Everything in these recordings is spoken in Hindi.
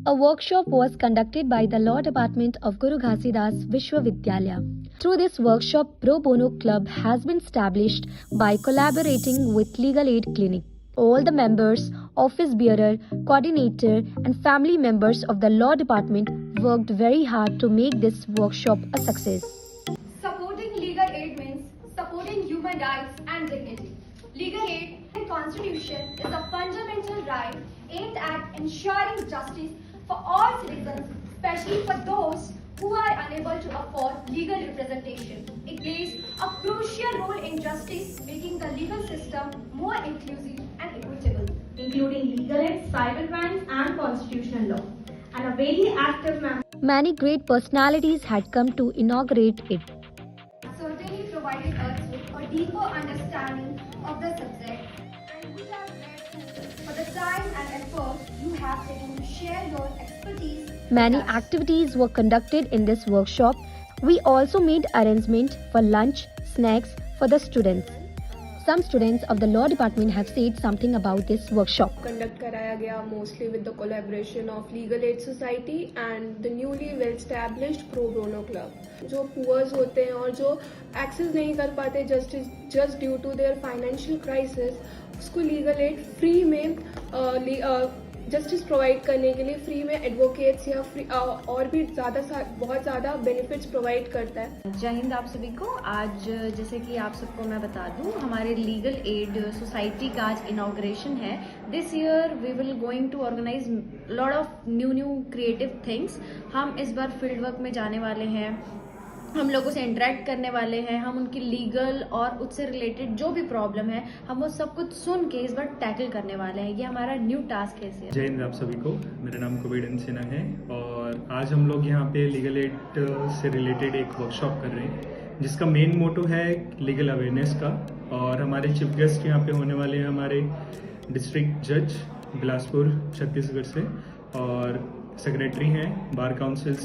A workshop was conducted by the Law Department of Guru Ghasidas Vishwavidyalaya. Through this workshop, Pro Bono Club has been established by collaborating with Legal Aid Clinic. All the members, office bearer, coordinator and family members of the Law Department worked very hard to make this workshop a success. Supporting legal aid means supporting human rights and dignity. Legal aid in the Constitution is a fundamental right aimed at ensuring justice for all citizens, especially for those who are unable to afford legal representation. It plays a crucial role in justice, making the legal system more inclusive and equitable, including legal aid, cybercrimes and constitutional law, and a very active member. Many great personalities had come to inaugurate it. Certainly provided us with a deeper understanding of the subject, and we are grateful for the time and effort you have taken to share your expertise. Many with us. activities were conducted in this workshop. We also made arrangement for lunch, snacks for the students. Some students of the law department have said something about this workshop. Conduct कराया गया mostly with the collaboration of legal aid society and the newly well established pro bono club. जो पुअर्स होते हैं और जो एक्सेस नहीं कर पाते just due to their financial crisis, उसको लीगल एड फ्री में जस्टिस प्रोवाइड करने के लिए फ्री में एडवोकेट्स या फ्री और भी बहुत ज़्यादा बेनिफिट्स प्रोवाइड करता है. जय हिंद आप सभी को. आज जैसे कि आप सबको मैं बता दूं, हमारे लीगल एड सोसाइटी का आज इनॉग्रेशन है. This year we will going to organise lot of new creative things. हम इस बार फील्ड वर्क में जाने वाले हैं, हम लोगों से इंटरेक्ट करने वाले हैं, हम उनकी लीगल और उससे रिलेटेड जो भी प्रॉब्लम है हम वो सब कुछ सुन के इस बार टैकल करने वाले हैं. ये हमारा न्यू टास्क है. जय हिंद आप सभी को. मेरा नाम कुबेर सिन्हा है और आज हम लोग यहाँ पे लीगल एड से रिलेटेड एक वर्कशॉप कर रहे हैं जिसका मेन मोटो है लीगल अवेयरनेस का. और हमारे चीफ गेस्ट यहाँ पे होने वाले हैं हमारे डिस्ट्रिक्ट जज बिलासपुर छत्तीसगढ़ से और सेक्रेटरी हैं बार काउंसिल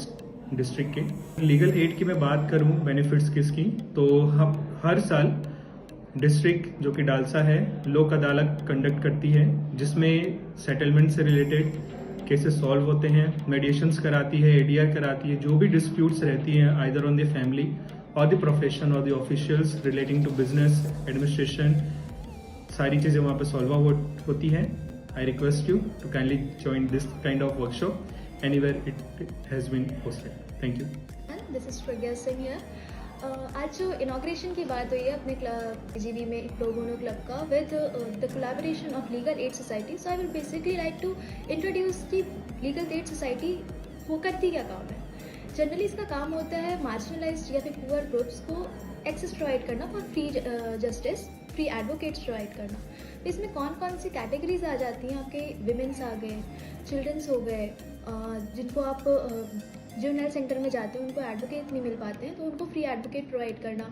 डिस्ट्रिक्ट के. लीगल एड की मैं बात करूं बेनिफिट्स किसकी, तो हम हर साल डिस्ट्रिक्ट जो कि डालसा है लोक अदालत कंडक्ट करती है जिसमें सेटलमेंट से रिलेटेड केसेस सॉल्व होते हैं, मेडिएशंस कराती है, एडीआर कराती है. जो भी डिस्प्यूट्स रहती हैं either on the family or the profession or the officials relating to business administration, सारी चीज़ें वहाँ पे सॉल्व होती हैं. I request you to kindly join this kind of workshop anywhere it has been hosted. Thank you. This is Pragya Singh here. आज जो इनॉग्रेशन की बात हुई है अपने जीबी में प्रो बोनो क्लब का with the collaboration of legal aid society. So I will basically like to introduce the legal aid society. वो करती क्या काम है? जनरली इसका काम होता है मार्जिनलाइज्ड या फिर पुअर ग्रुप्स को एक्सेस प्रोवाइड करना for free justice, free advocates provide करना. इसमें कौन कौन सी कैटेगरीज आ जाती हैं? आपके विमेंस आ गए, चिल्ड्रंस हो गए, जिनको आप जुवेनाइल सेंटर में जाते हैं उनको एडवोकेट नहीं मिल पाते हैं तो उनको फ्री एडवोकेट प्रोवाइड करना.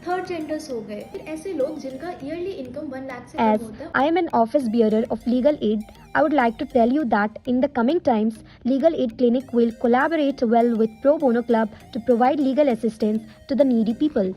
थर्ड जेंडर्स हो गए, फिर ऐसे लोग जिनका ईयरली इनकम 1 लाख से कम होता है. As I am an office bearer of Legal Aid, I would like to tell you that in the coming times, Legal Aid Clinic will collaborate well with Pro Bono Club to provide legal assistance to the needy people.